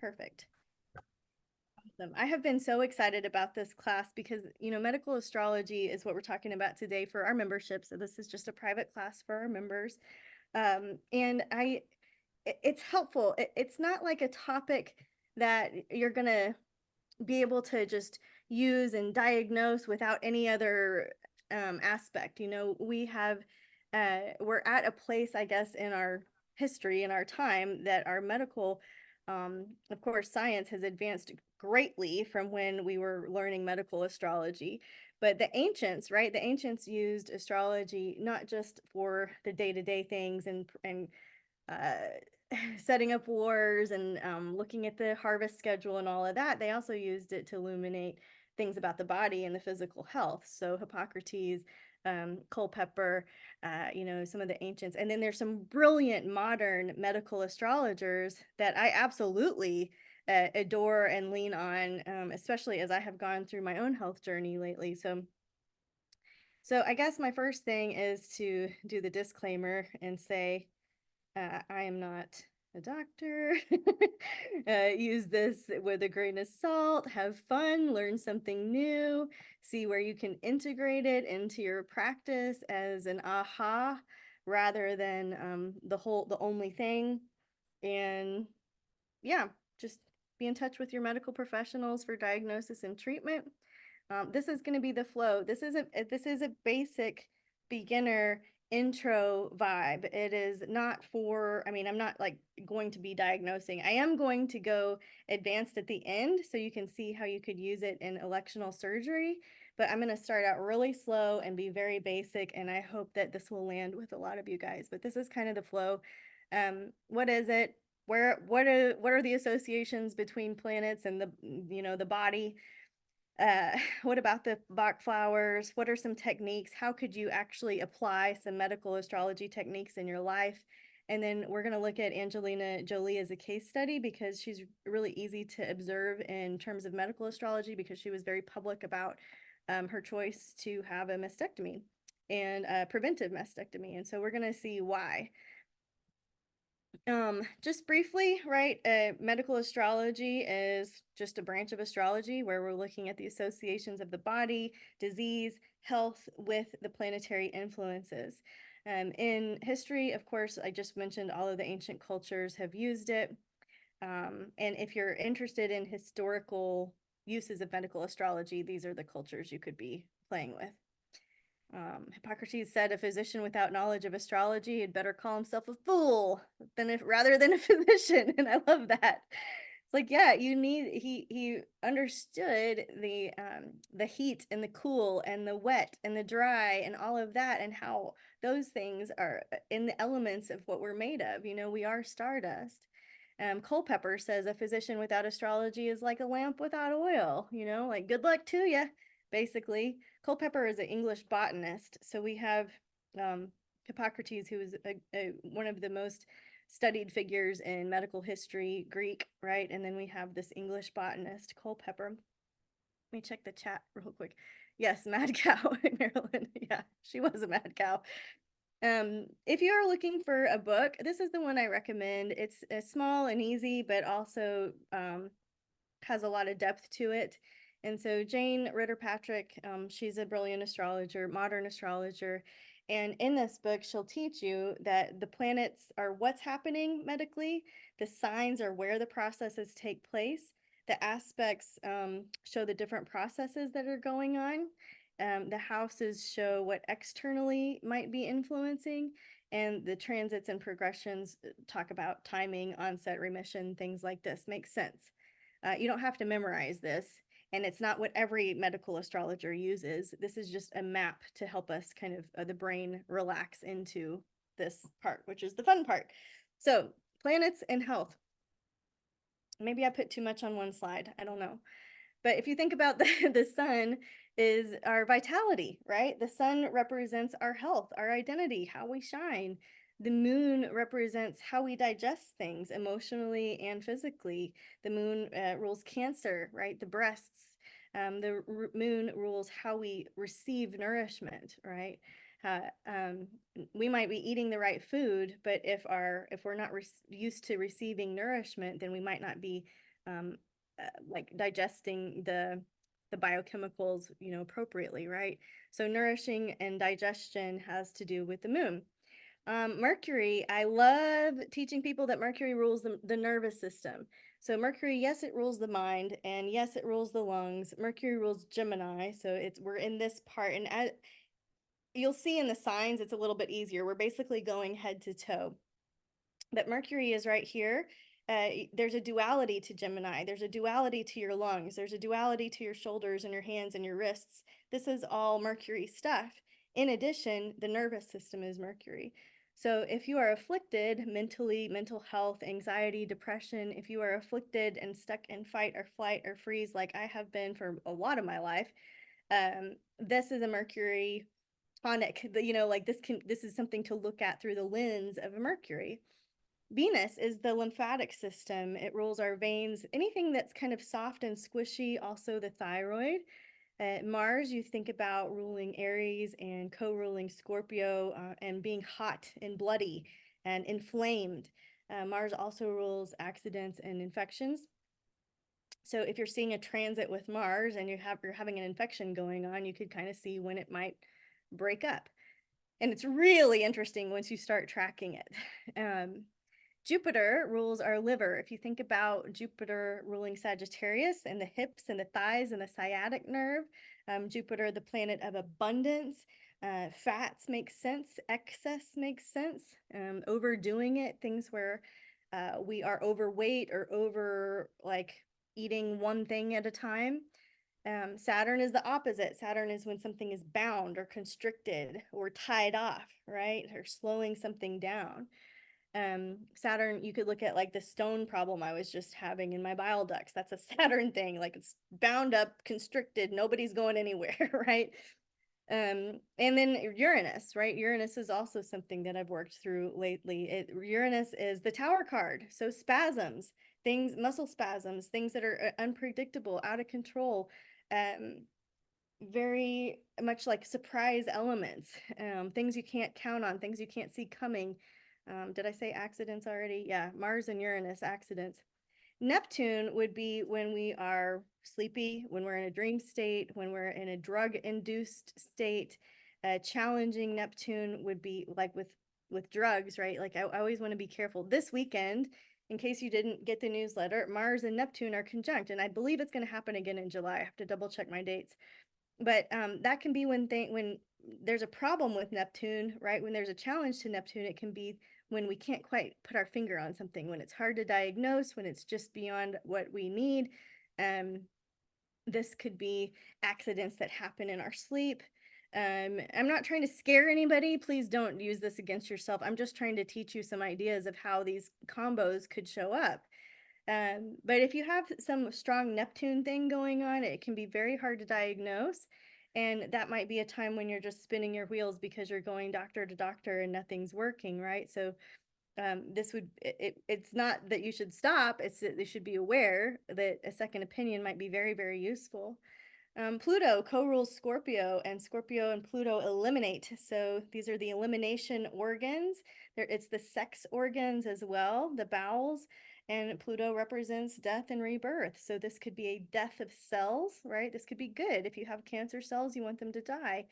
Perfect. Awesome. I have been so excited about this class because, medical astrology is what we're talking about today for our membership. So this is just a private class for our members. And it's helpful. It's not like a topic that you're going to be able to just use and diagnose without any other aspect. We're at a place, I guess, in our history, in our time, that our medical, of course, science has advanced greatly from when we were learning medical astrology. But the ancients, right? The ancients used astrology not just for the day-to-day things and setting up wars and looking at the harvest schedule and all of that. They also used it to illuminate things about the body and the physical health. So Hippocrates, Culpeper, some of the ancients. And then there's some brilliant modern medical astrologers that I absolutely adore and lean on, especially as I have gone through my own health journey lately. So I guess my first thing is to do the disclaimer and say, I am not a doctor. Use this with a grain of salt, have fun, learn something new, see where you can integrate it into your practice as an aha rather than the only thing. And yeah, just be in touch with your medical professionals for diagnosis and treatment. This is going to be the flow. This is a basic beginner intro vibe. It is not for, I mean, I'm not like going to be diagnosing. I am going to go advanced at the end so you can see how you could use it in electional surgery. But I'm going to start out really slow and be very basic, and I hope that this will land with a lot of you guys. But this is kind of the flow. What is it? What are the associations between planets and the body? What about the Bach flowers? What are some techniques? How could you actually apply some medical astrology techniques in your life? And then we're going to look at Angelina Jolie as a case study because she's really easy to observe in terms of medical astrology because she was very public about her choice to have a mastectomy and preventive mastectomy. And so we're going to see why. Just briefly, right? Medical astrology is just a branch of astrology where we're looking at the associations of the body, disease, health with the planetary influences. In history, of course, I just mentioned all of the ancient cultures have used it. And if you're interested in historical uses of medical astrology, these are the cultures you could be playing with. Hippocrates said a physician without knowledge of astrology had better call himself a fool rather than a physician. And I love that. It's like, yeah, he understood the heat and the cool and the wet and the dry and all of that and how those things are in the elements of what we're made of. We are stardust. Culpeper says a physician without astrology is like a lamp without oil, like good luck to you, basically. Culpeper is an English botanist. So we have Hippocrates, who is one of the most studied figures in medical history, Greek, right? And then we have this English botanist, Culpeper. Let me check the chat real quick. Yes, Mad Cow in Maryland. Yeah, she was a mad cow. If you are looking for a book, this is the one I recommend. It's small and easy, but also has a lot of depth to it. And so Jane Ritter-Patrick, she's a brilliant astrologer, modern astrologer. And in this book, she'll teach you that the planets are what's happening medically, the signs are where the processes take place, the aspects show the different processes that are going on. The houses show what externally might be influencing, and the transits and progressions talk about timing, onset, remission, things like this. Makes sense. You don't have to memorize this, and it's not what every medical astrologer uses. This is just a map to help us kind of the brain relax into this part, which is the fun part. So planets and health. Maybe I put too much on one slide. I don't know. But if you think about the sun is our vitality, right? The sun represents our health, our identity, how we shine. The moon represents how we digest things emotionally and physically. The moon rules Cancer, right? The breasts. The moon rules how we receive nourishment, right? We might be eating the right food, but if we're not used to receiving nourishment, then we might not be um, like digesting the biochemicals, appropriately, right? So nourishing and digestion has to do with the moon. Mercury, I love teaching people that Mercury rules the nervous system. So Mercury, yes, it rules the mind, and yes, it rules the lungs. Mercury rules Gemini, so we're in this part, and you'll see in the signs, it's a little bit easier. We're basically going head to toe. But Mercury is right here. There's a duality to Gemini. There's a duality to your lungs. There's a duality to your shoulders and your hands and your wrists. This is all Mercury stuff. In addition, the nervous system is Mercury. So if you are afflicted mentally, mental health, anxiety, depression, if you are afflicted and stuck in fight or flight or freeze like I have been for a lot of my life, this is a Mercury tonic. Like this is something to look at through the lens of a Mercury. Venus is the lymphatic system. It rules our veins, anything that's kind of soft and squishy, also the thyroid. Mars, you think about ruling Aries and co-ruling Scorpio, and being hot and bloody and inflamed. Mars also rules accidents and infections. So if you're seeing a transit with Mars and you're having an infection going on, you could kind of see when it might break up. And it's really interesting once you start tracking it. Jupiter rules our liver. If you think about Jupiter ruling Sagittarius and the hips and the thighs and the sciatic nerve, Jupiter, the planet of abundance, fats make sense, excess makes sense, overdoing it, things where we are overweight or over like eating one thing at a time. Saturn is the opposite. Saturn is when something is bound or constricted or tied off, right? Or slowing something down. Saturn, you could look at like the stone problem I was just having in my bile ducts. That's a Saturn thing. Like it's bound up, constricted, nobody's going anywhere, right? And then Uranus, right? Uranus is also something that I've worked through lately. Uranus is the tower card. So spasms, things, muscle spasms, things that are unpredictable, out of control, very much like surprise elements, things you can't count on, things you can't see coming. Did I say accidents already? Yeah, Mars and Uranus accidents. Neptune would be when we are sleepy, when we're in a dream state, when we're in a drug-induced state. Challenging Neptune would be like with drugs, right? Like I always want to be careful. This weekend, in case you didn't get the newsletter, Mars and Neptune are conjunct, and I believe it's going to happen again in July. I have to double check my dates. But that can be when there's a problem with Neptune, right? When there's a challenge to Neptune, it can be when we can't quite put our finger on something, when it's hard to diagnose, when it's just beyond what we need. This could be accidents that happen in our sleep. I'm not trying to scare anybody. Please don't use this against yourself. I'm just trying to teach you some ideas of how these combos could show up. But if you have some strong Neptune thing going on, it can be very hard to diagnose. And that might be a time when you're just spinning your wheels because you're going doctor to doctor and nothing's working, right? So it's not that you should stop, it's that you should be aware that a second opinion might be very, very useful. Pluto co-rules Scorpio, and Scorpio and Pluto eliminate. So these are the elimination organs. It's the sex organs as well, the bowels, and Pluto represents death and rebirth. So this could be a death of cells, right? This could be good. If you have cancer cells, you want them to die.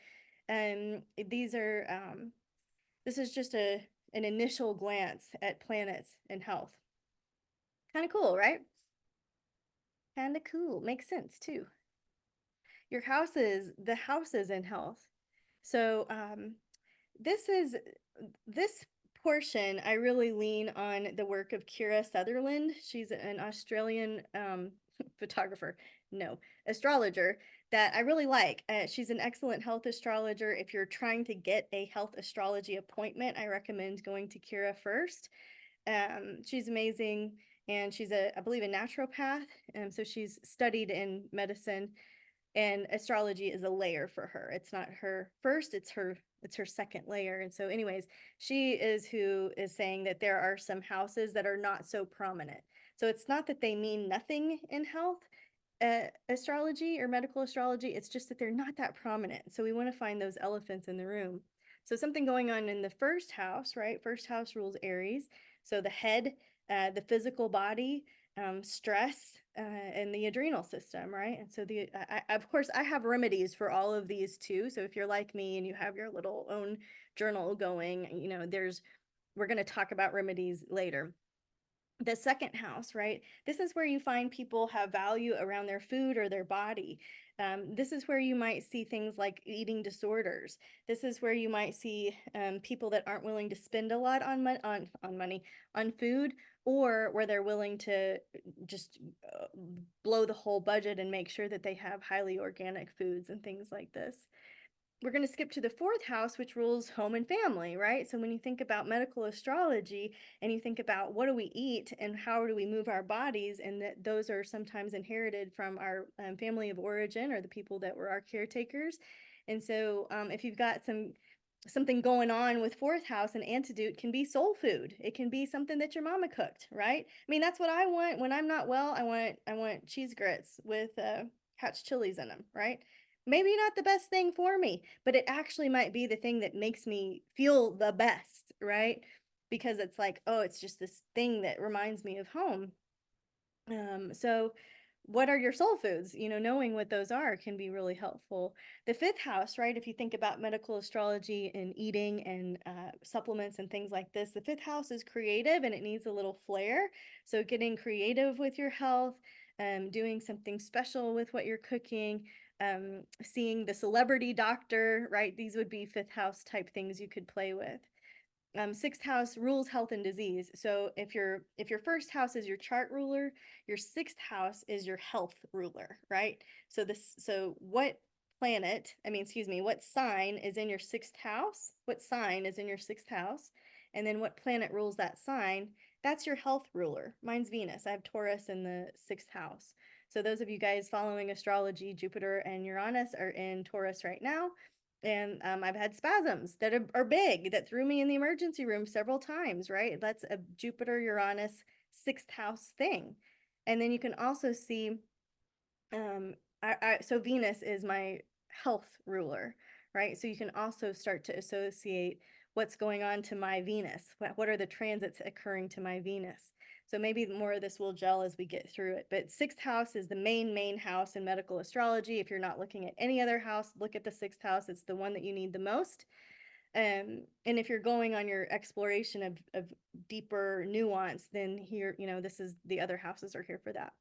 And these are, this is just an initial glance at planets and health. Kind of cool, right? Kind of cool. Makes sense too. The houses in health. So this portion, I really lean on the work of Kira Sutherland. She's an Australian photographer, no, astrologer that I really like. She's an excellent health astrologer. If you're trying to get a health astrology appointment, I recommend going to Kira first. She's amazing, and she's I believe, a naturopath. So she's studied in medicine, and astrology is a layer for her. It's not her first, it's her second layer. And so anyways, she is who is saying that there are some houses that are not so prominent. So it's not that they mean nothing in health astrology or medical astrology, it's just that they're not that prominent. So we want to find those elephants in the room. So something going on in the first house, right? First house rules Aries. So the head, the physical body, stress, and the adrenal system, right? And so of course, I have remedies for all of these too. So if you're like me and you have your little own journal going, we're going to talk about remedies later. The second house, right? This is where you find people have value around their food or their body. This is where you might see things like eating disorders. This is where you might see people that aren't willing to spend a lot on money, on food, or where they're willing to just blow the whole budget and make sure that they have highly organic foods and things like this. We're going to skip to the fourth house, which rules home and family, right? So when you think about medical astrology and you think about what do we eat and how do we move our bodies, and that those are sometimes inherited from our family of origin or the people that were our caretakers. And so if you've got something going on with fourth house, an antidote can be soul food. It can be something that your mama cooked, right? I mean, that's what I want when I'm not well. I want cheese grits with hatch chilies in them, right? Maybe not the best thing for me, but it actually might be the thing that makes me feel the best, right? Because it's like, oh, it's just this thing that reminds me of home. So what are your soul foods? Knowing what those are can be really helpful. The fifth house, right? If you think about medical astrology and eating and supplements and things like this, the fifth house is creative and it needs a little flair. So getting creative with your health, doing something special with what you're cooking, seeing the celebrity doctor, right? These would be fifth house type things you could play with. Sixth house rules health and disease. So if your first house is your chart ruler, your sixth house is your health ruler, right? So what planet, I mean, excuse me, what sign is in your sixth house? What sign is in your sixth house? And then what planet rules that sign? That's your health ruler. Mine's Venus. I have Taurus in the sixth house. So those of you guys following astrology, Jupiter and Uranus are in Taurus right now. And I've had spasms that are big that threw me in the emergency room several times, right? That's a Jupiter Uranus sixth house thing. And then you can also see, so Venus is my health ruler, right? So you can also start to associate what's going on to my Venus. What are the transits occurring to my Venus? So maybe more of this will gel as we get through it. But sixth house is the main house in medical astrology. If you're not looking at any other house, look at the sixth house. It's the one that you need the most. And if you're going on your exploration of deeper nuance, then here, this is the other houses are here for that.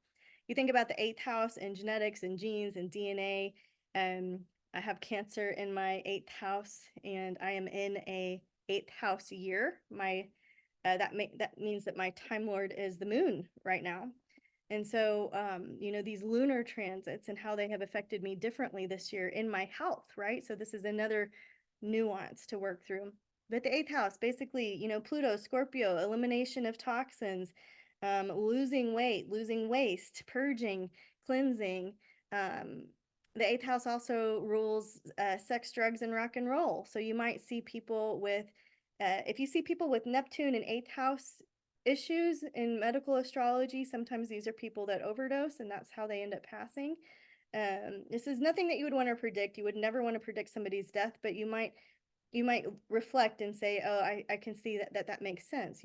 You think about the eighth house and genetics and genes and DNA. I have Cancer in my eighth house, and I am in a eighth house year. That means that my Time Lord is the moon right now. And so, these lunar transits and how they have affected me differently this year in my health, right? So this is another nuance to work through. But the eighth house, basically, Pluto, Scorpio, elimination of toxins, losing weight, losing waste, purging, cleansing. The eighth house also rules sex, drugs, and rock and roll. So you might see people with if you see people with Neptune and eighth house issues in medical astrology, sometimes these are people that overdose and that's how they end up passing. This is nothing that you would want to predict. You would never want to predict somebody's death, but you might reflect and say, oh, I can see that makes sense.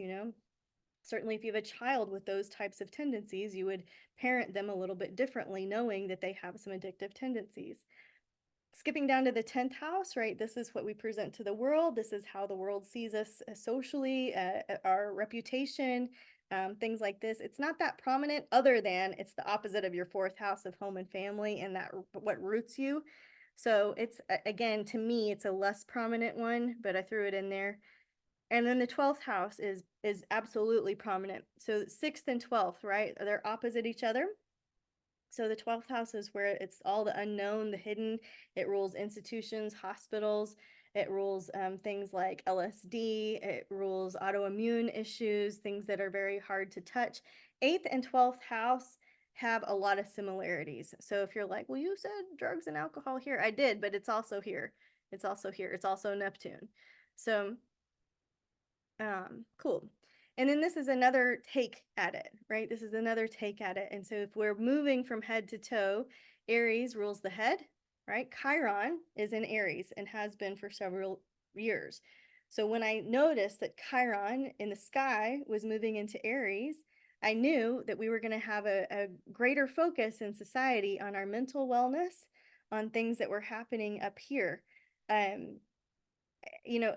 Certainly if you have a child with those types of tendencies, you would parent them a little bit differently, knowing that they have some addictive tendencies. Skipping down to the 10th house, right? This is what we present to the world. This is how the world sees us socially, our reputation, things like this. It's not that prominent, other than it's the opposite of your fourth house of home and family, and that what roots you. So it's, again, to me, it's a less prominent one, but I threw it in there. And then the 12th house is absolutely prominent. So 6th and 12th, right? They're opposite each other. So the 12th house is where it's all the unknown, the hidden. It rules institutions, hospitals. It rules things like LSD. It rules autoimmune issues, things that are very hard to touch. 8th and 12th house have a lot of similarities. So if you're like, well, you said drugs and alcohol here. I did, but it's also here. It's also here. It's also Neptune. So cool. And then this is another take at it, right? This is another take at it. And so if we're moving from head to toe, Aries rules the head, right? Chiron is in Aries and has been for several years. So when I noticed that Chiron in the sky was moving into Aries, I knew that we were going to have a greater focus in society on our mental wellness, on things that were happening up here. Um, you know,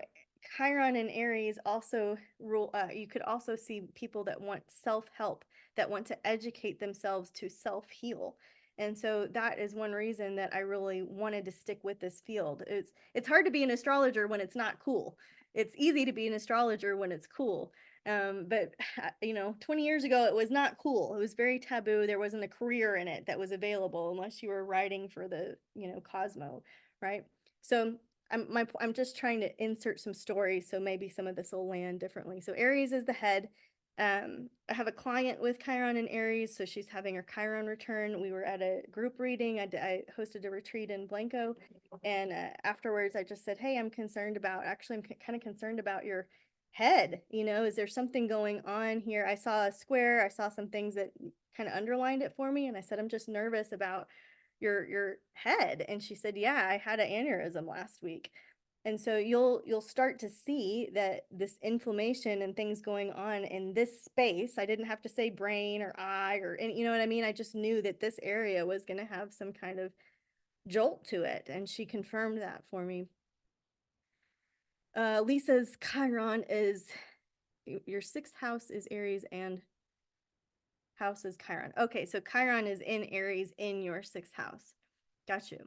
Chiron and Aries also rule, you could also see people that want self-help, that want to educate themselves to self-heal. And so that is one reason that I really wanted to stick with this field. It's hard to be an astrologer when it's not cool. It's easy to be an astrologer when it's cool. But 20 years ago, it was not cool. It was very taboo. There wasn't a career in it that was available unless you were writing for the, Cosmo, right? So I'm just trying to insert some stories, so maybe some of this will land differently. So Aries is the head. I have a client with Chiron and Aries, so she's having her Chiron return. We were at a group reading. I hosted a retreat in Blanco, and afterwards I just said, "Hey, I'm concerned about. Actually, I'm kind of concerned about your head. Is there something going on here? I saw a square. I saw some things that kind of underlined it for me, and I said, I'm just nervous about your head." And she said, "Yeah, I had an aneurysm last week." And so you'll start to see that this inflammation and things going on in this space. I didn't have to say brain or eye or any, you know what I mean? I just knew that this area was going to have some kind of jolt to it, and she confirmed that for me. Lisa's Chiron is your sixth house is Aries and house is Chiron. Okay, so Chiron is in Aries in your sixth house. Got you.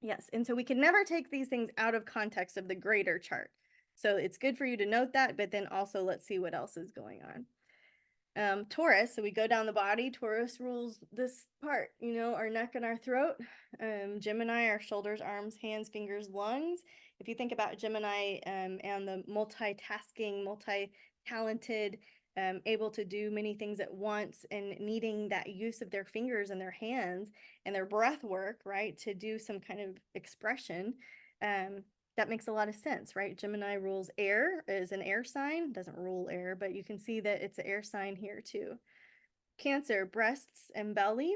Yes, and so we can never take these things out of context of the greater chart. So it's good for you to note that, but then also let's see what else is going on. Taurus, so we go down the body. Taurus rules this part, our neck and our throat. Gemini, our shoulders, arms, hands, fingers, lungs. If you think about Gemini and the multitasking, multi-talented, able to do many things at once and needing that use of their fingers and their hands and their breath work, right, to do some kind of expression, that makes a lot of sense, right? Gemini rules air, is an air sign, doesn't rule air, but you can see that it's an air sign here too. Cancer, breasts and belly,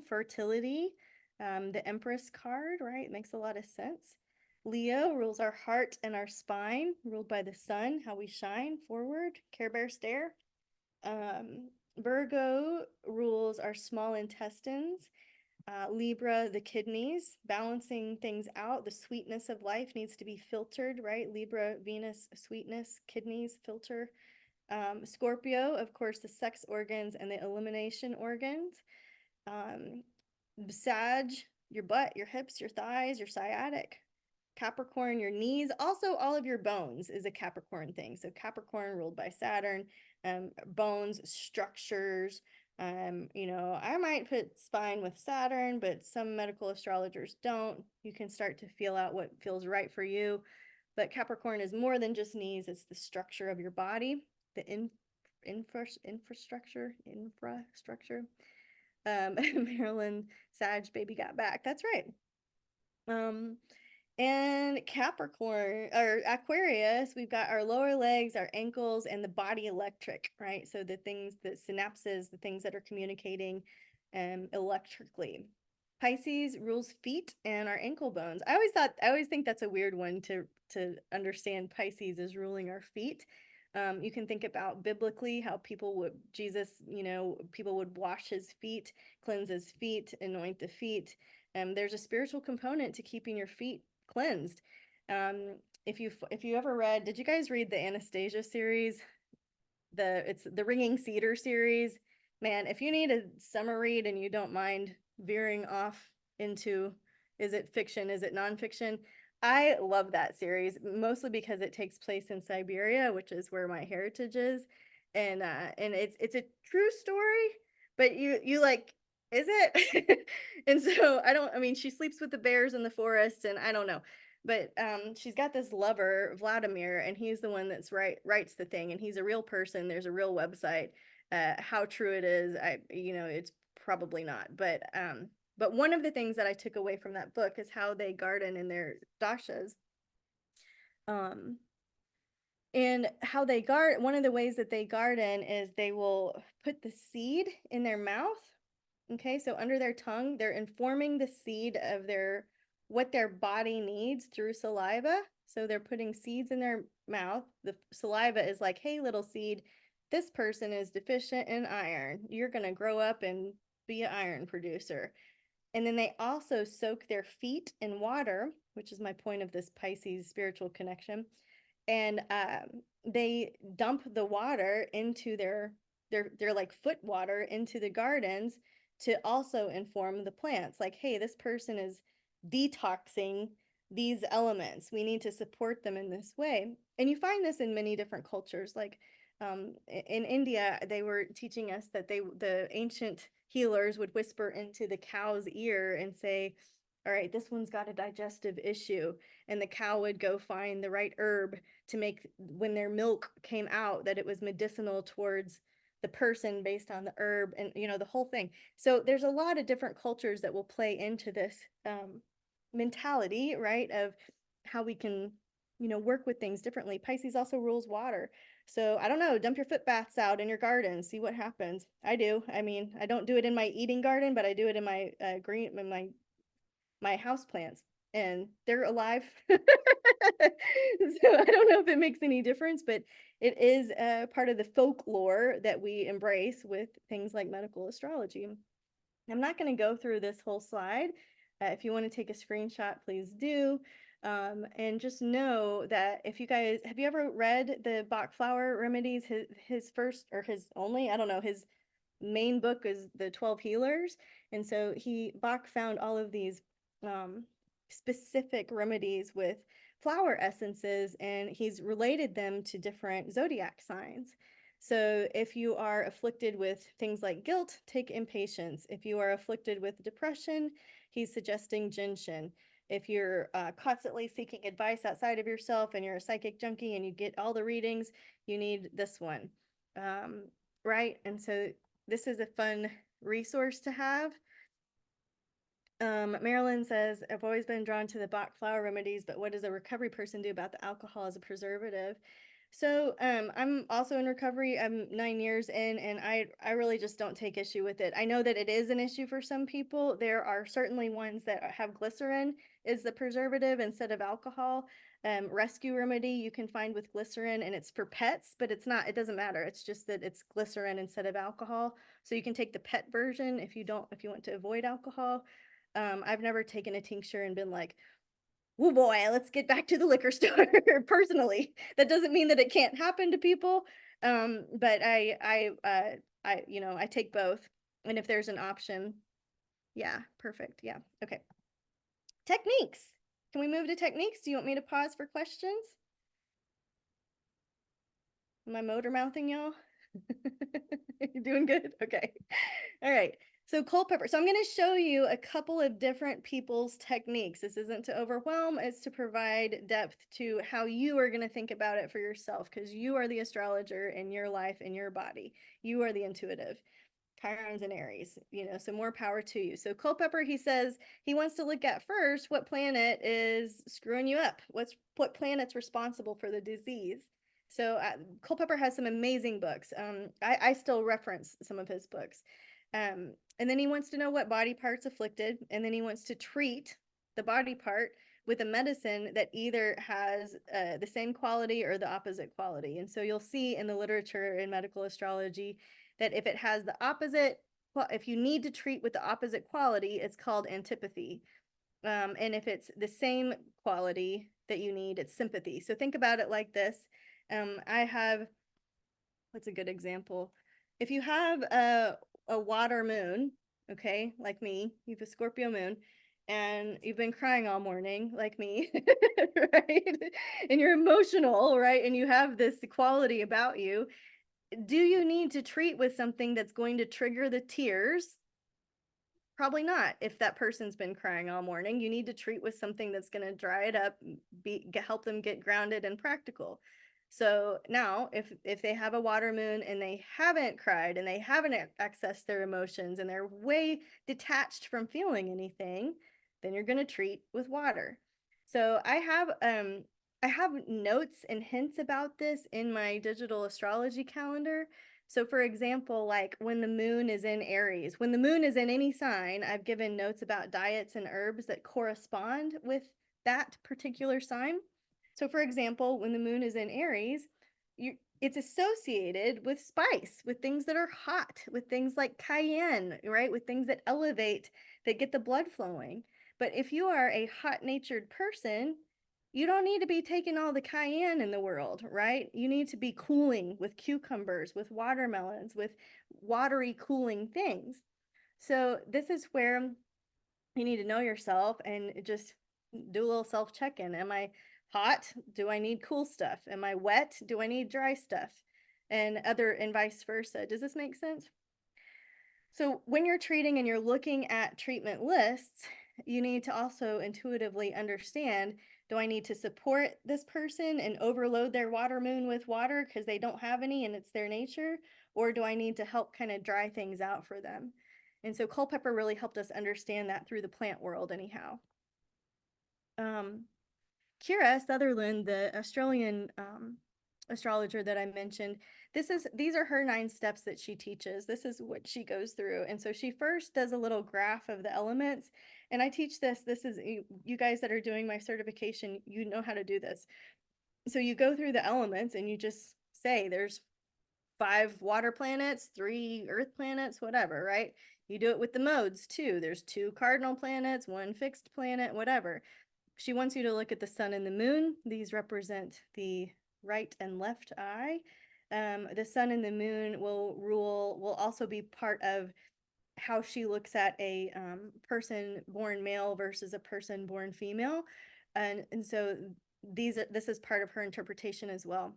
fertility, the Empress card, right? Makes a lot of sense. Leo rules our heart and our spine, ruled by the sun, how we shine forward, Care Bear stare. Virgo rules our small intestines. Libra, the kidneys, balancing things out. The sweetness of life needs to be filtered, right? Libra, Venus, sweetness, kidneys, filter. Scorpio, of course, the sex organs and the elimination organs. Sag, your butt, your hips, your thighs, your sciatic. Capricorn, your knees. Also, all of your bones is a Capricorn thing. So Capricorn ruled by Saturn, bones, structures. I might put spine with Saturn, but some medical astrologers don't. You can start to feel out what feels right for you. But Capricorn is more than just knees. It's the structure of your body, the infrastructure. Marilyn Sag baby got back. That's right. And Capricorn or Aquarius, we've got our lower legs, our ankles, and the body electric, right? So the things, the synapses, the things that are communicating electrically. Pisces rules feet and our ankle bones. I always think that's a weird one to understand. Pisces is ruling our feet. You can think about biblically how Jesus, people would wash his feet, cleanse his feet, anoint the feet. There's a spiritual component to keeping your feet cleansed. If you ever read, did you guys read the Anastasia series? It's the Ringing Cedar series. Man, if you need a summer read and you don't mind veering off into, is it fiction, is it nonfiction? I love that series, mostly because it takes place in Siberia, which is where my heritage is. And it's a true story, but you like, is it? And so I mean, she sleeps with the bears in the forest, and I don't know. But she's got this lover, Vladimir, and he's the one that's writes the thing, and he's a real person. There's a real website. How true it is, it's probably not. But one of the things that I took away from that book is how they garden in their dashas. And how they garden, one of the ways that they garden is they will put the seed in their mouth. Okay, so under their tongue, they're informing the seed of what their body needs through saliva. So they're putting seeds in their mouth. The saliva is like, hey, little seed, this person is deficient in iron. You're going to grow up and be an iron producer. And then they also soak their feet in water, which is my point of this Pisces spiritual connection. And they dump the water into their like foot water into the gardens to also inform the plants. Like, hey, this person is detoxing these elements. We need to support them in this way. And you find this in many different cultures. Like in India, they were teaching us that the ancient healers would whisper into the cow's ear and say, all right, this one's got a digestive issue. And the cow would go find the right herb to make, when their milk came out, that it was medicinal towards the person based on the herb, and the whole thing. So there's a lot of different cultures that will play into this mentality, right, of how we can work with things differently. Pisces also rules water. So I don't know, dump your foot baths out in your garden, see what happens. I do. I mean, I don't do it in my eating garden, but I do it in my my house plants, and they're alive. So I don't know if it makes any difference, but it is part of the folklore that we embrace with things like medical astrology. I'm not going to go through this whole slide. If you want to take a screenshot, please do. And just know that if you guys, have you ever read the Bach Flower Remedies, his first, or his only, I don't know, his main book is the 12 Healers. And so Bach found all of these specific remedies with flower essences, and he's related them to different zodiac signs. So if you are afflicted with things like guilt, take impatience. If you are afflicted with depression, he's suggesting gentian. If you're constantly seeking advice outside of yourself and you're a psychic junkie and you get all the readings, you need this one. Right? And so this is a fun resource to have. Marilyn says, I've always been drawn to the Bach flower remedies, but what does a recovery person do about the alcohol as a preservative? So I'm also in recovery. I'm 9 years in, and I really just don't take issue with it. I know that it is an issue for some people. There are certainly ones that have glycerin is the preservative instead of alcohol. Rescue Remedy you can find with glycerin, and it's for pets, but it doesn't matter. It's just that it's glycerin instead of alcohol. So you can take the pet version if you want to avoid alcohol. I've never taken a tincture and been like, oh boy, let's get back to the liquor store. Personally, that doesn't mean that it can't happen to people. But I take both. And if there's an option, yeah, perfect. Yeah. Okay. Techniques. Can we move to techniques? Do you want me to pause for questions? Am I motor mouthing y'all? You're doing good? Okay. All right. So cold pepper. So I'm going to show you a couple of different people's techniques. This isn't to overwhelm, it's to provide depth to how you are going to think about it for yourself, because you are the astrologer in your life, in your body. You are the intuitive. Chirons and Aries, so more power to you. So Culpepper, he says he wants to look at first what planet is screwing you up. What planet's responsible for the disease? So Culpepper has some amazing books. I still reference some of his books. And then he wants to know what body part's afflicted, and then he wants to treat the body part with a medicine that either has the same quality or the opposite quality. And so you'll see in the literature in medical astrology that if it has the opposite, if you need to treat with the opposite quality, it's called antipathy. And if it's the same quality that you need, it's sympathy. So think about it like this. What's a good example? If you have a water moon, okay, like me, you have a Scorpio moon, and you've been crying all morning, like me, right? And you're emotional, right? And you have this quality about you. Do you need to treat with something that's going to trigger the tears? Probably not. If that person's been crying all morning, you need to treat with something that's going to dry it up, help them get grounded and practical. So now if they have a water moon and they haven't cried and they haven't accessed their emotions and they're way detached from feeling anything, then you're going to treat with water. So I have notes and hints about this in my digital astrology calendar. So for example, like when the moon is in Aries, when the moon is in any sign, I've given notes about diets and herbs that correspond with that particular sign. So for example, when the moon is in Aries, it's associated with spice, with things that are hot, with things like cayenne, right? With things that elevate, that get the blood flowing. But if you are a hot-natured person, you don't need to be taking all the cayenne in the world, right? You need to be cooling with cucumbers, with watermelons, with watery cooling things. So this is where you need to know yourself and just do a little self check-in. Am I hot? Do I need cool stuff? Am I wet? Do I need dry stuff? And vice versa. Does this make sense? So when you're treating and you're looking at treatment lists, you need to also intuitively understand, do I need to support this person and overload their water moon with water because they don't have any and it's their nature? Or do I need to help kind of dry things out for them? And so Culpepper really helped us understand that through the plant world, anyhow. Um, Kira Sutherland, the Australian astrologer that I mentioned, these are her 9 steps that she teaches. This is what she goes through. And so she first does a little graph of the elements. And I teach this. This is you guys that are doing my certification, you know how to do this. So you go through the elements and you just say there's 5 water planets, 3 earth planets, whatever, right? You do it with the modes too. There's 2 cardinal planets, 1 fixed planet, whatever. She wants you to look at the sun and the moon. These represent the right and left eye. The sun and the moon will also be part of how she looks at a person born male versus a person born female. And so this is part of her interpretation as well.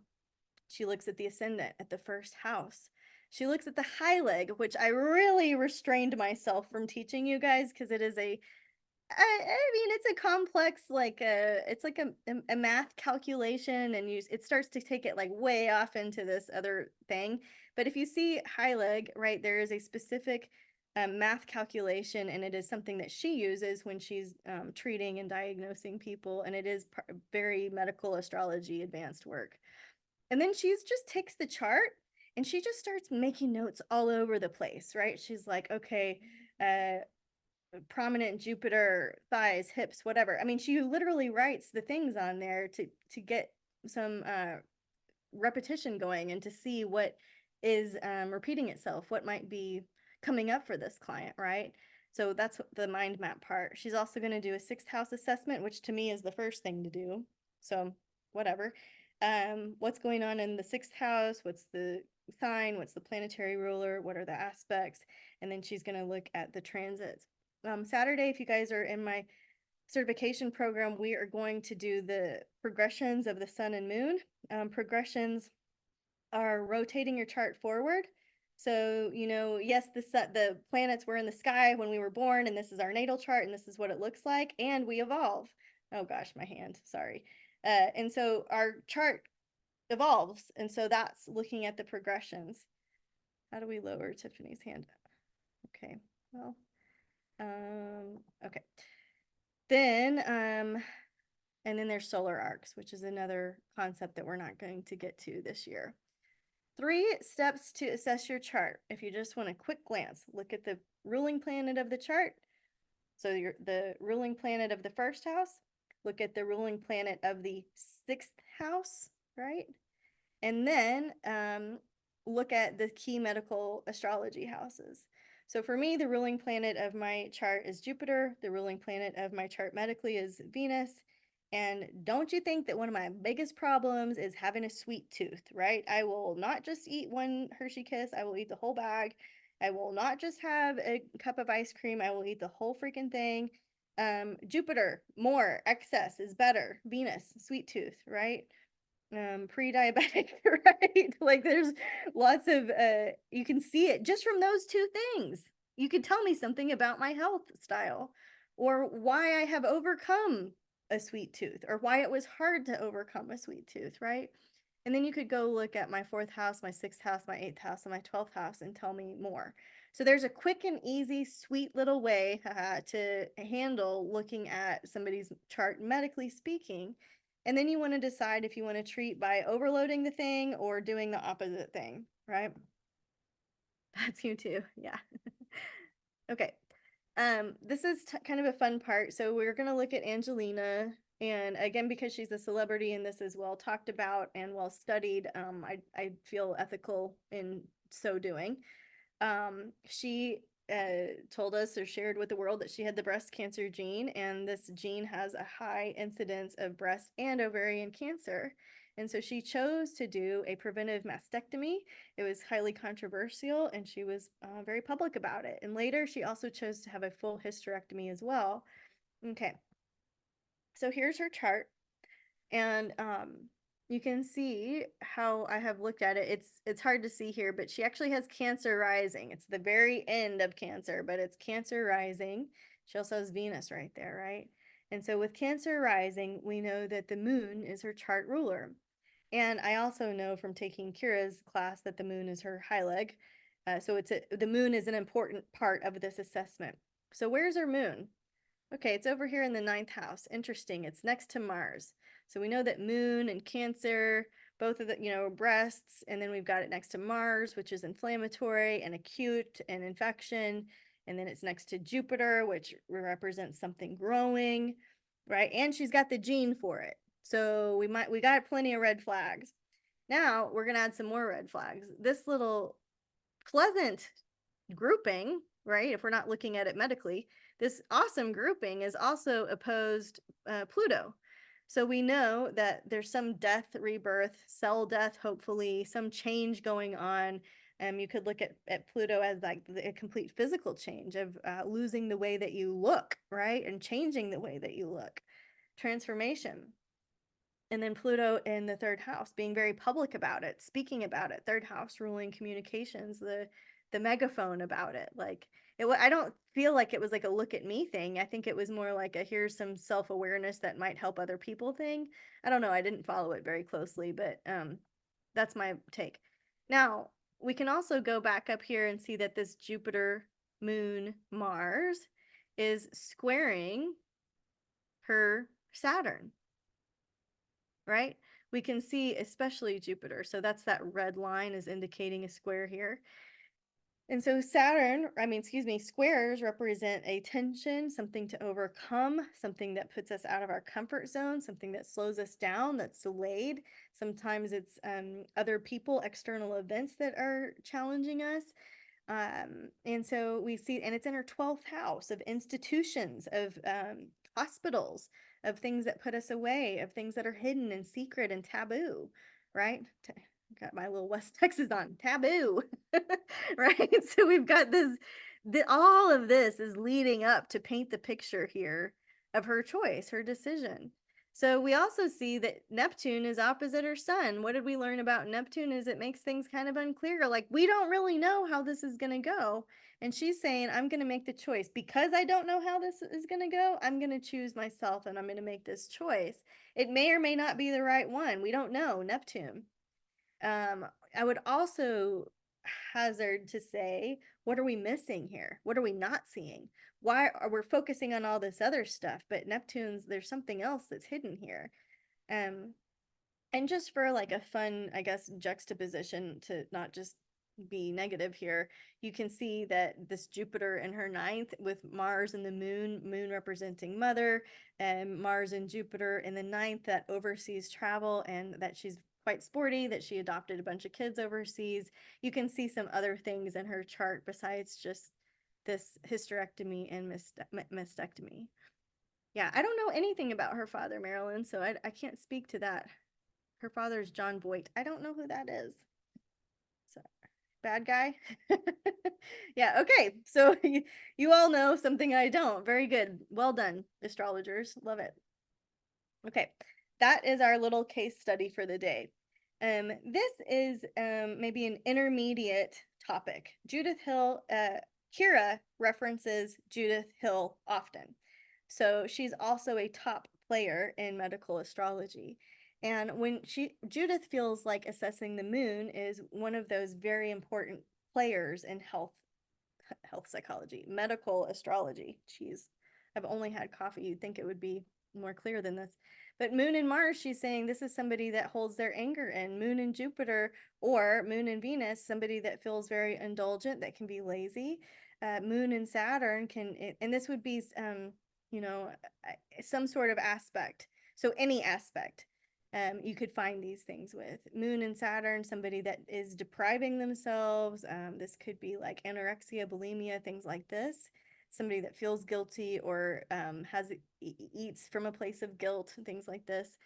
She looks at the ascendant at the first house. She looks at the high leg, which I really restrained myself from teaching you guys because it is I mean, it's a complex, like it's like a math calculation, and it starts to take it like way off into this other thing. But if you see high leg, right, there is a specific math calculation, and it is something that she uses when she's treating and diagnosing people, and it is very medical astrology advanced work. And then she's just takes the chart and she just starts making notes all over the place, right? She's like, okay, prominent Jupiter, thighs, hips, whatever. I mean, she literally writes the things on there to get some repetition going and to see what is repeating itself, what might be coming up for this client, right? So that's the mind map part. She's also going to do a 6th house assessment, which to me is the first thing to do. So whatever. What's going on in the 6th house? What's the sign? What's the planetary ruler? What are the aspects? And then she's going to look at the transits. Saturday, if you guys are in my certification program, we are going to do the progressions of the sun and moon. Progressions are rotating your chart forward. So, yes, the planets were in the sky when we were born, and this is our natal chart, and this is what it looks like, and we evolve. Oh gosh, my hand, sorry. And so our chart evolves, and so that's looking at the progressions. How do we lower Tiffany's hand? Okay, well, okay. Then, and then there's solar arcs, which is another concept that we're not going to get to this year. 3 steps to assess your chart. If you just want a quick glance, look at the ruling planet of the chart. So the ruling planet of the first house, look at the ruling planet of the 6th house, right? And then look at the key medical astrology houses. So for me, the ruling planet of my chart is Jupiter. The ruling planet of my chart medically is Venus. And don't you think that one of my biggest problems is having a sweet tooth, right? I will not just eat one Hershey Kiss, I will eat the whole bag. I will not just have a cup of ice cream, I will eat the whole freaking thing. Jupiter, more, excess is better. Venus, sweet tooth, right? Pre-diabetic, right? Like there's lots of you can see it just from those 2 things. You could tell me something about my health style or why I have overcome a sweet tooth or why it was hard to overcome a sweet tooth, right? And then you could go look at my 4th house, my 6th house, my 8th house, and my 12th house and tell me more. So there's a quick and easy, sweet little way to handle looking at somebody's chart medically speaking. And then you want to decide if you want to treat by overloading the thing or doing the opposite thing, right? That's you too. Yeah. Okay. This is kind of a fun part. So we're going to look at Angelina. And again, because she's a celebrity and this is well talked about and well studied, I feel ethical in so doing. She told us or shared with the world that she had the breast cancer gene, and this gene has a high incidence of breast and ovarian cancer. And so she chose to do a preventive mastectomy. It was highly controversial, and she was very public about it. And later, she also chose to have a full hysterectomy as well. Okay, so here's her chart. And you can see how I have looked at it. It's hard to see here, but she actually has Cancer rising. It's the very end of Cancer, but it's Cancer rising. She also has Venus right there, right? And so with Cancer rising, we know that the moon is her chart ruler. And I also know from taking Kira's class that the moon is her high leg. So the moon is an important part of this assessment. So where's her moon? Okay, it's over here in the ninth house. Interesting. It's next to Mars. So we know that Moon and Cancer, both of the, breasts, and then we've got it next to Mars, which is inflammatory and acute and infection. And then it's next to Jupiter, which represents something growing, right? And she's got the gene for it. So we got plenty of red flags. Now we're gonna add some more red flags. This little pleasant grouping, right? If we're not looking at it medically, this awesome grouping is also opposed Pluto. So we know that there's some death, rebirth, cell death, hopefully, some change going on. You could look at Pluto as like a complete physical change of losing the way that you look, right? And changing the way that you look. Transformation. And then Pluto in the third house, being very public about it, speaking about it. Third house ruling communications, the megaphone about it. Like I don't feel like it was like a look at me thing. I think it was more like a here's some self-awareness that might help other people thing. I don't know. I didn't follow it very closely, but that's my take. Now, we can also go back up here and see that this Jupiter, Moon, Mars is squaring her Saturn, right? We can see especially Jupiter. So that's that red line is indicating a square here. And so squares represent a tension, something to overcome, something that puts us out of our comfort zone, something that slows us down, that's delayed. Sometimes it's other people, external events that are challenging us. And so we see, and it's in our 12th house of institutions, of hospitals, of things that put us away, of things that are hidden and secret and taboo, right? Got my little West Texas on taboo, right? So we've got all of this is leading up to paint the picture here of her choice, her decision. So we also see that Neptune is opposite her sun. What did we learn about Neptune is it makes things kind of unclear. Like we don't really know how this is going to go. And she's saying, I'm going to make the choice because I don't know how this is going to go. I'm going to choose myself and I'm going to make this choice. It may or may not be the right one. We don't know, Neptune. I would also hazard to say, what are we missing here? What are we not seeing? Why are we focusing on all this other stuff? But there's something else that's hidden here. Um, and just for like a fun, I guess, juxtaposition to not just be negative here, you can see that this Jupiter in her ninth with Mars and the moon representing mother, and Mars and Jupiter in the ninth that overseas travel and that she's quite sporty, that she adopted a bunch of kids overseas. You can see some other things in her chart besides just this hysterectomy and mastectomy. Yeah, I don't know anything about her father, Marilyn, so I can't speak to that. Her father is John Voight. I don't know who that is. So, bad guy? Yeah, okay. So you all know something I don't. Very good. Well done, astrologers. Love it. Okay, that is our little case study for the day. This is maybe an intermediate topic. Kira references Judith Hill often. So she's also a top player in medical astrology. And when Judith feels like assessing the moon is one of those very important players in health psychology, medical astrology. Jeez, I've only had coffee. You'd think it would be more clear than this. But Moon and Mars, she's saying this is somebody that holds their anger in. Moon and Jupiter or Moon and Venus, somebody that feels very indulgent, that can be lazy. Moon and Saturn and this would be, some sort of aspect So any aspect. You could find these things with Moon and Saturn, somebody that is depriving themselves. This could be like anorexia, bulimia, things like this. Somebody that feels guilty or eats from a place of guilt, things like this.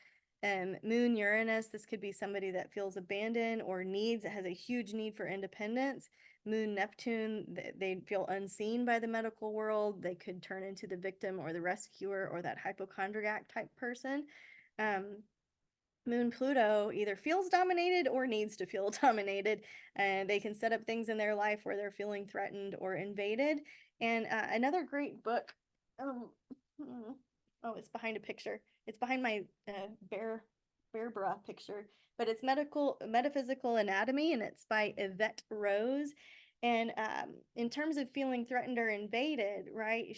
Moon Uranus, this could be somebody that feels abandoned or has a huge need for independence. Moon Neptune, they feel unseen by the medical world. They could turn into the victim or the rescuer or that hypochondriac type person. Moon Pluto either feels dominated or needs to feel dominated, and they can set up things in their life where they're feeling threatened or invaded. And another great book, oh, it's behind a picture. It's behind my bear bra picture, but it's metaphysical anatomy, and it's by Yvette Rose. And in terms of feeling threatened or invaded, right?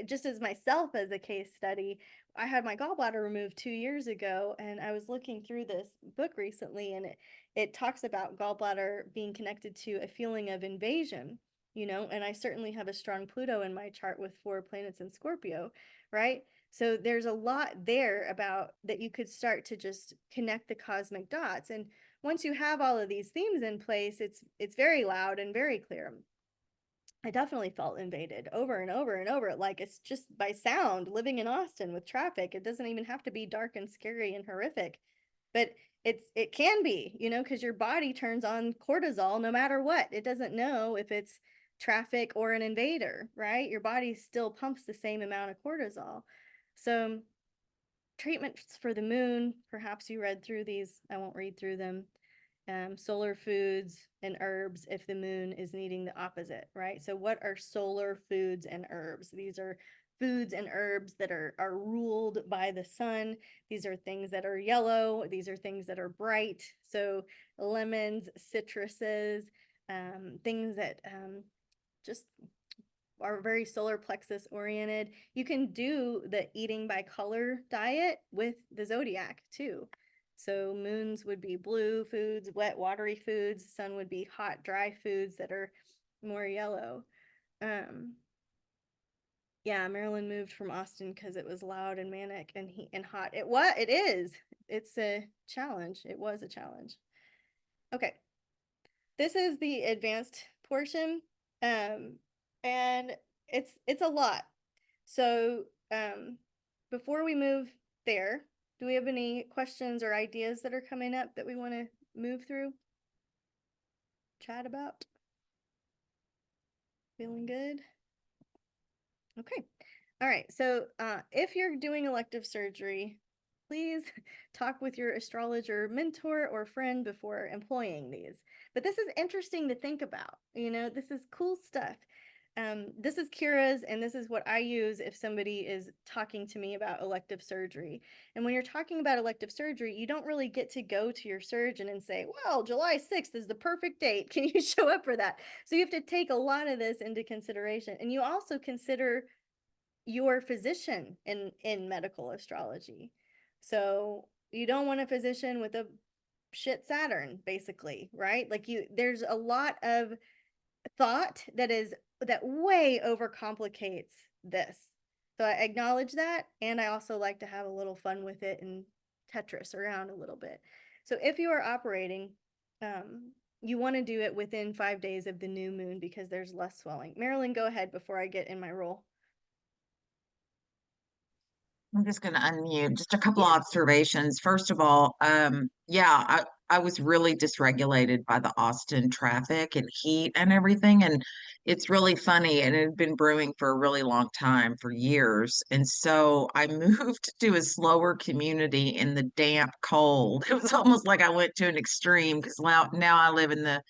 Just as myself as a case study, I had my gallbladder removed 2 years ago, and I was looking through this book recently, and it talks about gallbladder being connected to a feeling of invasion, and I certainly have a strong Pluto in my chart with 4 planets in Scorpio, right? So there's a lot there about that you could start to just connect the cosmic dots. And once you have all of these themes in place, it's very loud and very clear. I definitely felt invaded over and over and over. Like it's just by sound, living in Austin with traffic. It doesn't even have to be dark and scary and horrific, but it can be, because your body turns on cortisol no matter what. It doesn't know if it's traffic or an invader, right? Your body still pumps the same amount of cortisol. So treatments for the moon, perhaps you read through these. I won't read through them. Solar foods and herbs if the moon is needing the opposite, right? So what are solar foods and herbs? These are foods and herbs that are ruled by the sun. These are things that are yellow. These are things that are bright. So lemons, citruses, things that just are very solar plexus oriented. You can do the eating by color diet with the zodiac too. So moons would be blue foods, wet, watery foods. Sun would be hot, dry foods that are more yellow. Yeah, Maryland moved from Austin because it was loud and manic and hot. It is. It's a challenge. It was a challenge. Okay. This is the advanced portion. And it's a lot. So before we move there, do we have any questions or ideas that are coming up that we want to move through? Chat about? Feeling good? Okay. All right. So if you're doing elective surgery, please talk with your astrologer mentor or friend before employing these. But this is interesting to think about. This is cool stuff. This is Kira's, and this is what I use if somebody is talking to me about elective surgery. And when you're talking about elective surgery, you don't really get to go to your surgeon and say, well, July 6th is the perfect date. Can you show up for that? So you have to take a lot of this into consideration. And you also consider your physician in medical astrology. So you don't want a physician with a shit Saturn, basically, right? Like there's a lot of thought that way overcomplicates this. So I acknowledge that, and I also like to have a little fun with it and Tetris around a little bit. So if you are operating, you want to do it within 5 days of the new moon because there's less swelling. Marilyn, go ahead before I get in my role. I'm just going to unmute. Just a couple of observations. First of all, yeah, I was really dysregulated by the Austin traffic and heat and everything. And it's really funny. And it had been brewing for a really long time, for years. And so I moved to a slower community in the damp cold. It was almost like I went to an extreme because now I live in the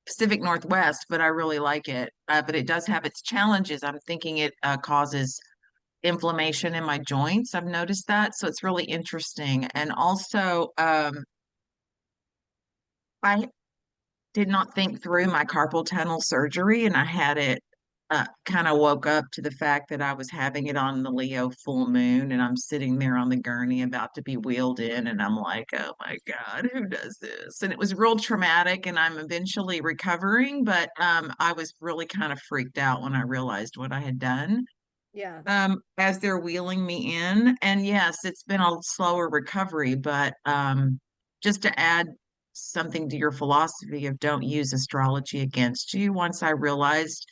Pacific Northwest, but I really like it. But it does have its challenges. I'm thinking it causes inflammation in my joints. I've noticed that. So it's really interesting. And also, I did not think through my carpal tunnel surgery, and I had it kind of woke up to the fact that I was having it on the Leo full moon, and I'm sitting there on the gurney about to be wheeled in, and I'm like, oh my God, who does this? And it was real traumatic, and I'm eventually recovering, but I was really kind of freaked out when I realized what I had done. Yeah. as they're wheeling me in. And yes, it's been a slower recovery, but just to add something to your philosophy of don't use astrology against you, once I realized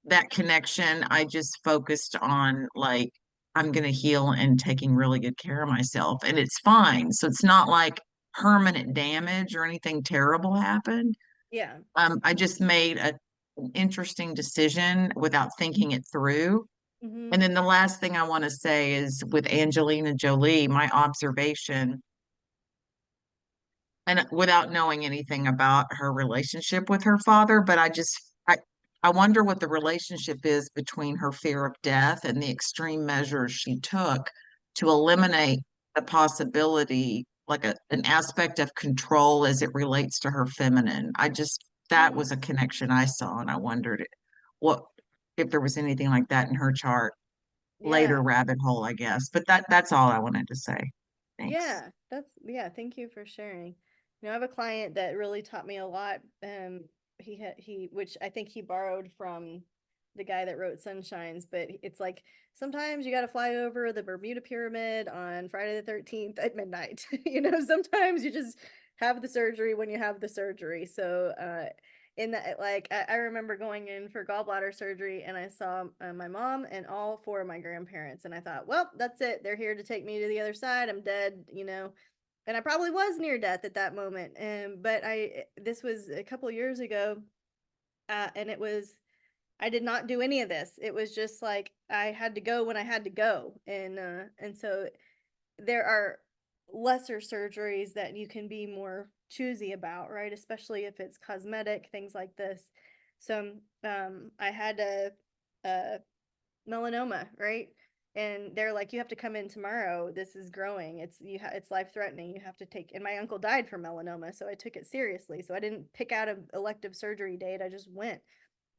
that connection, I just focused on like, I'm going to heal and taking really good care of myself, and it's fine. So it's not like permanent damage or anything terrible happened. Yeah. I just made an interesting decision without thinking it through. And Hmm. then the last thing I want to say is with Angelina Jolie, my observation, and without knowing anything about her relationship with her father, but I wonder what the relationship is between her fear of death and the extreme measures she took to eliminate the possibility, like an aspect of control as it relates to her feminine. That was a connection I saw, and I wondered what if there was anything like that in her chart. Yeah. Later rabbit hole, I guess. But that's all I wanted to say. Thanks. Yeah, thank you for sharing. I have a client that really taught me a lot. Which I think he borrowed from the guy that wrote Sunshines, but it's like sometimes you got to fly over the Bermuda Pyramid on Friday the 13th at midnight. Sometimes you just have the surgery when you have the surgery. So, in that, like, I remember going in for gallbladder surgery and I saw my mom and all four of my grandparents. And I thought, well, that's it. They're here to take me to the other side. I'm dead. And I probably was near death at that moment. But this was a couple of years ago. And I did not do any of this. It was just like I had to go when I had to go. And so there are lesser surgeries that you can be more choosy about, right? Especially if it's cosmetic, things like this. So I had a melanoma, right? And they're like, you have to come in tomorrow. This is growing. It's life threatening. You have to take. And my uncle died from melanoma, so I took it seriously. So I didn't pick out an elective surgery date. I just went,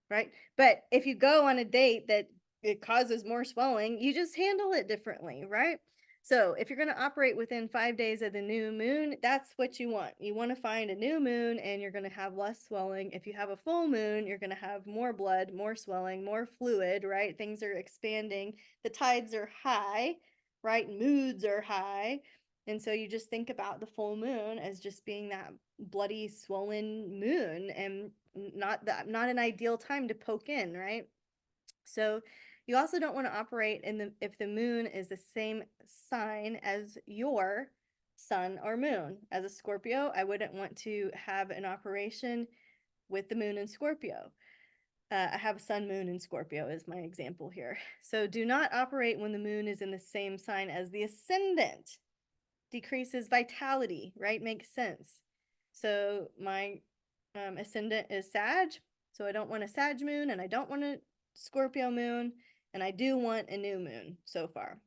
right? But if you go on a date that it causes more swelling, you just handle it differently, right? So if you're going to operate within 5 days of the new moon, that's what you want. You want to find a new moon and you're going to have less swelling. If you have a full moon, you're going to have more blood, more swelling, more fluid, right? Things are expanding. The tides are high, right? Moods are high. And so you just think about the full moon as just being that bloody swollen moon and not an ideal time to poke in, right? So you also don't want to operate in the if the moon is the same sign as your sun or moon. As a Scorpio, I wouldn't want to have an operation with the moon in Scorpio. I have sun, moon, and Scorpio is my example here. So do not operate when the moon is in the same sign as the ascendant. Decreases vitality, right? Makes sense. So my ascendant is Sag, so I don't want a Sag moon and I don't want a Scorpio moon, and I do want a new moon so far.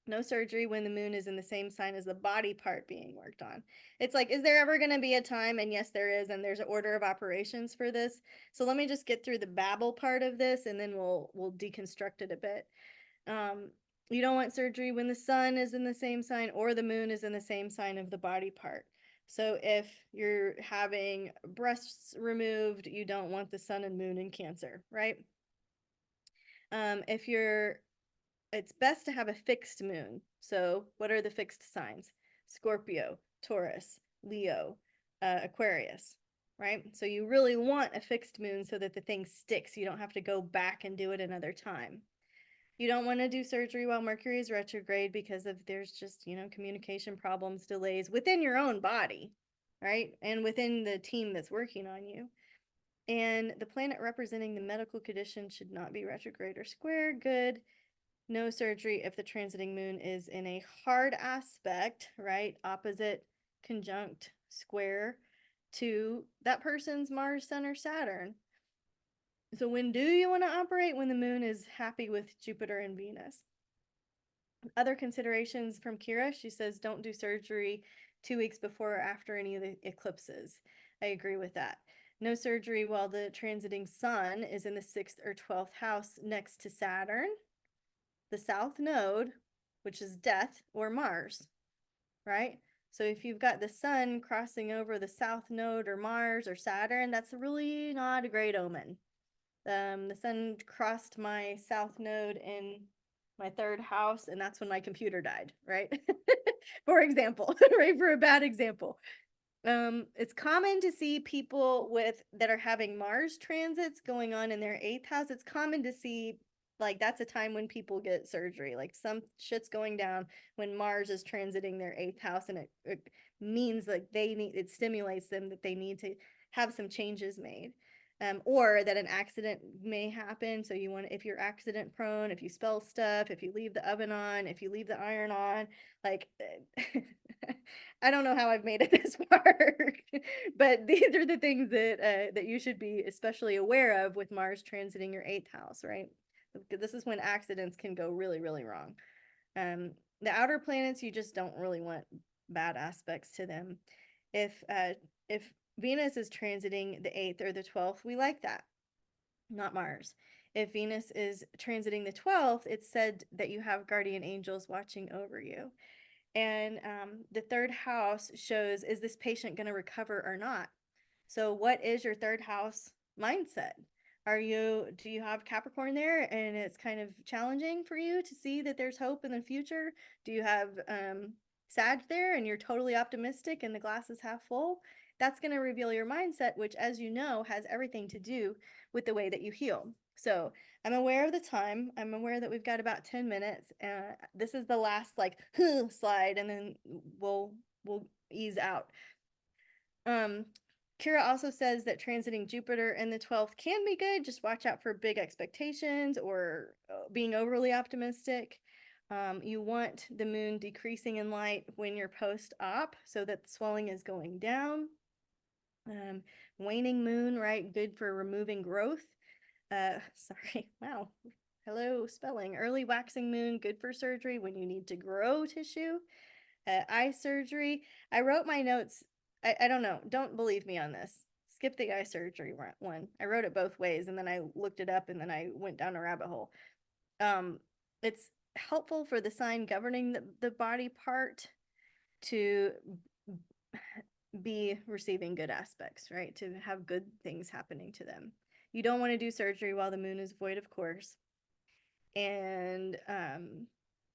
No surgery when the moon is in the same sign as the body part being worked on. It's like, is there ever going to be a time? And yes, there is, and there's an order of operations for this. So let me just get through the babble part of this, and then we'll deconstruct it a bit. Um, you don't want surgery when the sun is in the same sign or the moon is in the same sign of the body part. So if you're having breasts removed, you don't want the sun and moon in Cancer, right? If you're, it's best to have a fixed moon. So what are the fixed signs? Scorpio, Taurus, Leo, Aquarius, right? So you really want a fixed moon so that the thing sticks. You don't have to go back and do it another time. You don't want to do surgery while Mercury is retrograde because of there's just, communication problems, delays within your own body, right? And within the team that's working on you. And the planet representing the medical condition should not be retrograde or square. Good. No surgery if the transiting moon is in a hard aspect, right? Opposite, conjunct, square to that person's Mars, Sun, or Saturn. So when do you want to operate? When the moon is happy with Jupiter and Venus. Other considerations from Kira, she says don't do surgery 2 weeks before or after any of the eclipses. I agree with that. No surgery while the transiting sun is in the 6th or 12th house next to Saturn, the south node, which is death, or Mars, right? So if you've got the sun crossing over the south node or Mars or Saturn, that's really not a great omen. The sun crossed my south node in my third house, and that's when my computer died, right? For example, right? For a bad example. It's common to see people with that are having Mars transits going on in their eighth house. It's common to see like that's a time when people get surgery. Like some shit's going down when Mars is transiting their eighth house, and it means like it stimulates them that they need to have some changes made. Or that an accident may happen. So you want, if you're accident prone, if you spill stuff, if you leave the oven on, if you leave the iron on, like I don't know how I've made it this far, but these are the things that you should be especially aware of with Mars transiting your eighth house, right? This is when accidents can go really, really wrong. Um, the outer planets, you just don't really want bad aspects to them. If Venus is transiting the eighth or the 12th, we like that, not Mars. If Venus is transiting the 12th, it's said that you have guardian angels watching over you. And the third house shows, is this patient going to recover or not? So, what is your third house mindset? Do you have Capricorn there and it's kind of challenging for you to see that there's hope in the future? Do you have Sag there and you're totally optimistic and the glass is half full? That's going to reveal your mindset, which, as you know, has everything to do with the way that you heal. So, I'm aware of the time. I'm aware that we've got about 10 minutes. This is the last like slide, and then we'll ease out. Um, Kira also says that transiting Jupiter in the 12th can be good. Just watch out for big expectations or being overly optimistic. You want the moon decreasing in light when you're post-op so that the swelling is going down. Um, Waning moon, right? Good for removing growth. Sorry, wow. Hello, spelling. Early waxing moon, good for surgery when you need to grow tissue. Eye surgery. I wrote my notes. I don't know. Don't believe me on this. Skip the eye surgery one. I wrote it both ways and then I looked it up and then I went down a rabbit hole. It's helpful for the sign governing the body part to be receiving good aspects, right? To have good things happening to them. You don't want to do surgery while the moon is void, of course. And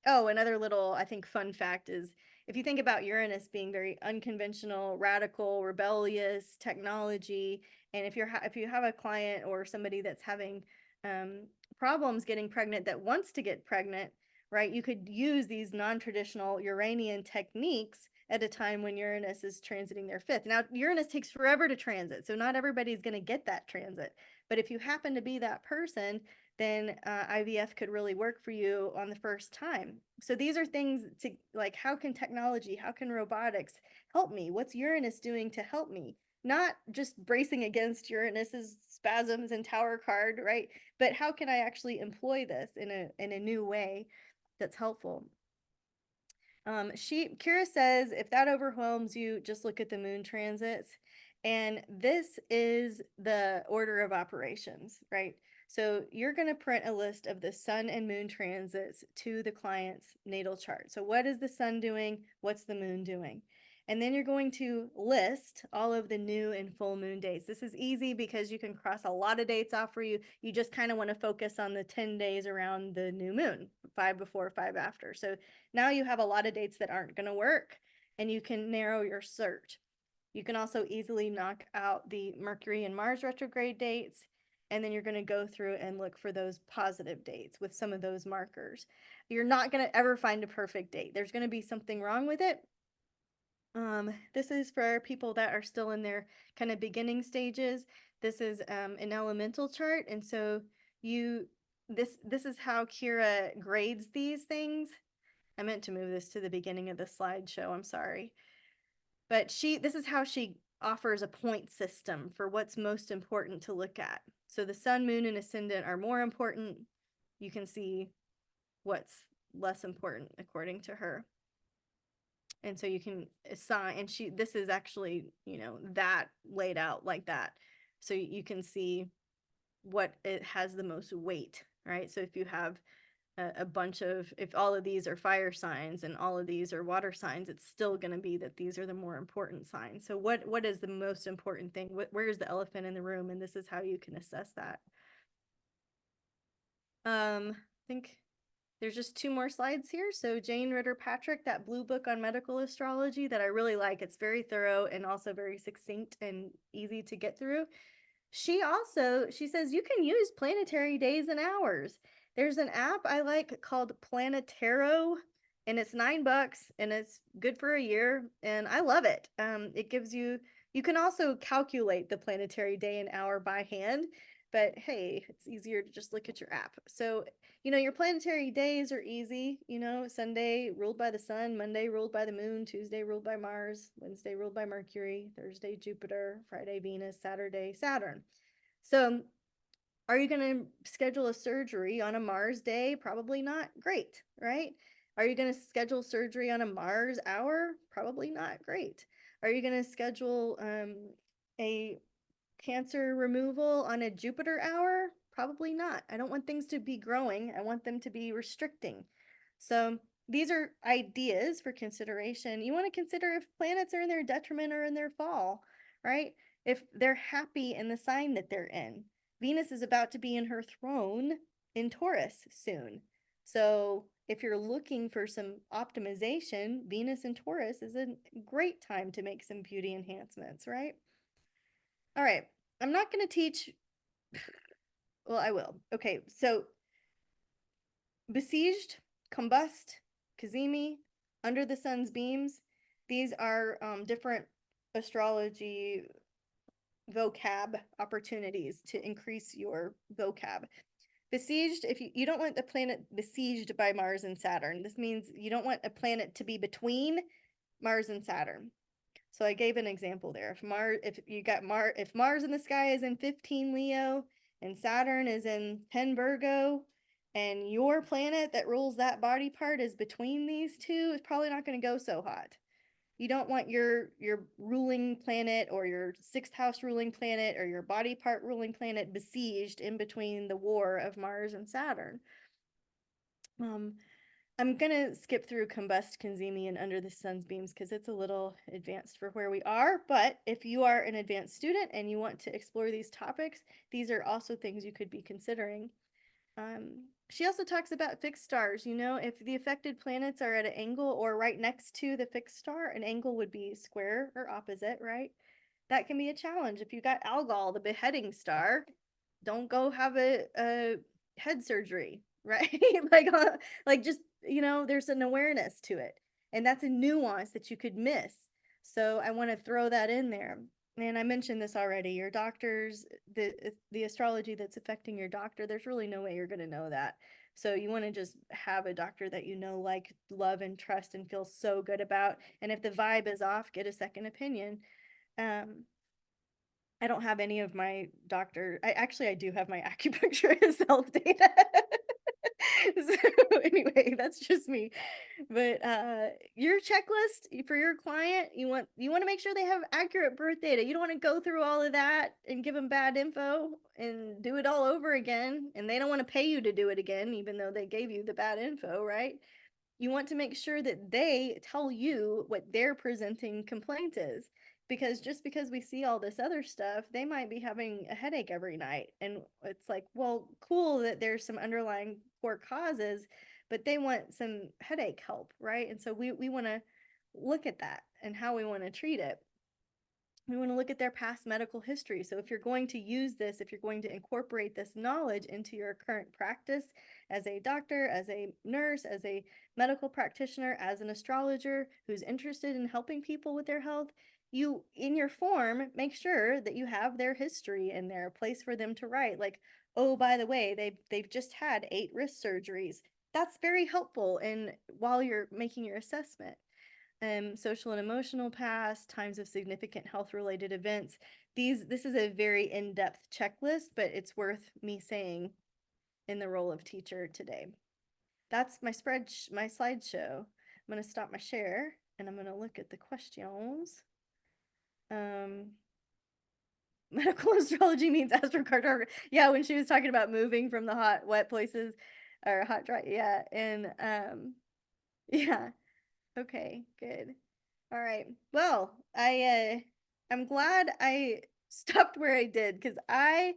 oh, another little, I think, fun fact is if you think about Uranus being very unconventional, radical, rebellious, technology, and if you have a client or somebody that's having um, problems getting pregnant that wants to get pregnant, right? You could use these non-traditional Uranian techniques at a time when Uranus is transiting their fifth. Now, Uranus takes forever to transit, so not everybody's going to get that transit. But if you happen to be that person, then IVF could really work for you on the first time. So these are things to like, how can technology, how can robotics help me? What's Uranus doing to help me? Not just bracing against Uranus's spasms and tower card, right? But how can I actually employ this in a new way that's helpful? Kira says, if that overwhelms you, just look at the moon transits. And this is the order of operations, right? So you're going to print a list of the sun and moon transits to the client's natal chart. So what is the sun doing? What's the moon doing? And then you're going to list all of the new and full moon dates. This is easy because you can cross a lot of dates off for you. You just kind of want to focus on the 10 days around the new moon, 5 before, 5 after. So now you have a lot of dates that aren't going to work and you can narrow your search. You can also easily knock out the Mercury and Mars retrograde dates, and then you're going to go through and look for those positive dates with some of those markers. You're not going to ever find a perfect date. There's going to be something wrong with it. This is for people that are still in their kind of beginning stages. This is an elemental chart, and so this is how Kira grades these things. I meant to move this to the beginning of the slideshow. I'm sorry. But this is how she offers a point system for what's most important to look at. So the sun, moon, and ascendant are more important. You can see what's less important according to her. And so you can assign, and this is actually, that laid out like that. So you can see what it has the most weight, right? So if you have a bunch of, if all of these are fire signs and all of these are water signs, it's still going to be that these are the more important signs. So what is the most important thing? Where is the elephant in the room? And this is how you can assess that. I think there's just two more slides here. So Jane Ritter Patrick, that blue book on medical astrology that I really like. It's very thorough and also very succinct and easy to get through. She says you can use planetary days and hours. There's an app I like called Planetaro, and it's $9 and it's good for a year, and I love it. It gives you can also calculate the planetary day and hour by hand, but hey, it's easier to just look at your app. So, your planetary days are easy. Sunday ruled by the sun, Monday ruled by the moon, Tuesday ruled by Mars, Wednesday ruled by Mercury, Thursday Jupiter, Friday Venus, Saturday Saturn. So, are you going to schedule a surgery on a Mars day? Probably not. Great, right? Are you going to schedule surgery on a Mars hour? Probably not. Great. Are you going to schedule a cancer removal on a Jupiter hour? Probably not. I don't want things to be growing. I want them to be restricting. So these are ideas for consideration. You want to consider if planets are in their detriment or in their fall, right? If they're happy in the sign that they're in. Venus is about to be in her throne in Taurus soon. So if you're looking for some optimization, Venus in Taurus is a great time to make some beauty enhancements, right? All right. I'm not going to teach. Well, I will. Okay. So, besieged, combust, Kazemi, under the sun's beams. These are different astrology vocab opportunities to increase your vocab. Besieged, if you don't want the planet besieged by Mars and Saturn. This means you don't want a planet to be between Mars and Saturn. So I gave an example there. If Mars in the sky is in 15 Leo and Saturn is in 10 Virgo, and your planet that rules that body part is between these two, it's probably not going to go so hot. You don't want your ruling planet or your sixth house ruling planet or your body part ruling planet besieged in between the war of Mars and Saturn. I'm gonna skip through Combust, Kanzemi, and Under the Sun's Beams because it's a little advanced for where we are. But if you are an advanced student and you want to explore these topics, these are also things you could be considering. She also talks about fixed stars. If the affected planets are at an angle or right next to the fixed star, an angle would be square or opposite, right? That can be a challenge. If you got Algol, the beheading star, don't go have a head surgery, right? like just, there's an awareness to it. And that's a nuance that you could miss. So I want to throw that in there. And I mentioned this already. Your doctors, the astrology that's affecting your doctor, there's really no way you're going to know that. So you want to just have a doctor that like, love, and trust and feel so good about. And if the vibe is off, get a second opinion. Um, I don't have any of my doctor. I do have my acupuncturist health data. So anyway, that's just me. But your checklist for your client, you want to make sure they have accurate birth data. You don't want to go through all of that and give them bad info and do it all over again, and they don't want to pay you to do it again even though they gave you the bad info, right? You want to make sure that they tell you what their presenting complaint is. Because just because we see all this other stuff, they might be having a headache every night. And it's like, well, cool that there's some underlying poor causes, but they want some headache help, right? And so we want to look at that and how we want to treat it. We want to look at their past medical history. So if you're going to use this, if you're going to incorporate this knowledge into your current practice as a doctor, as a nurse, as a medical practitioner, as an astrologer who's interested in helping people with their health, you, in your form, make sure that you have their history in there, a place for them to write, like, oh, by the way, they've just had 8 wrist surgeries. That's very helpful in while you're making your assessment. Social and emotional past, times of significant health related events. This is a very in-depth checklist, but it's worth me saying in the role of teacher today. That's my slideshow. I'm going to stop my share and I'm going to look at the questions. Medical astrology means astrocartography. Yeah, when she was talking about moving from the hot, wet places or hot, dry. Yeah. And yeah. Okay, good. All right. Well, I'm glad I stopped where I did because I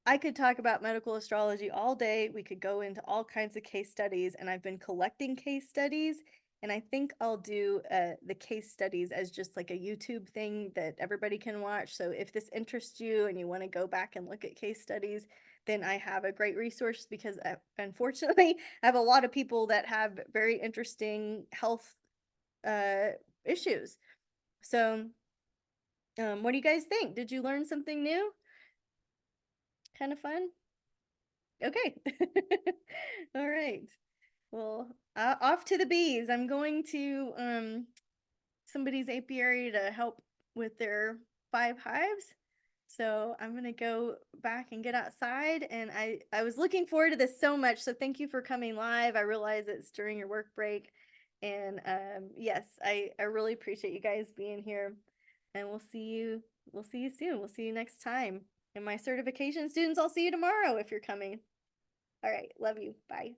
I could talk about medical astrology all day. We could go into all kinds of case studies, and I've been collecting case studies. And I think I'll do the case studies as just like a YouTube thing that everybody can watch. So if this interests you and you want to go back and look at case studies, then I have a great resource because unfortunately, I have a lot of people that have very interesting health uh, issues. So, what do you guys think? Did you learn something new? Kind of fun? Okay. All right. Well, off to the bees. I'm going to somebody's apiary to help with their 5 hives. So I'm gonna go back and get outside. And I was looking forward to this so much. So thank you for coming live. I realize it's during your work break. And yes, I really appreciate you guys being here. And we'll see you soon. We'll see you next time. And my certification students, I'll see you tomorrow if you're coming. All right. Love you. Bye.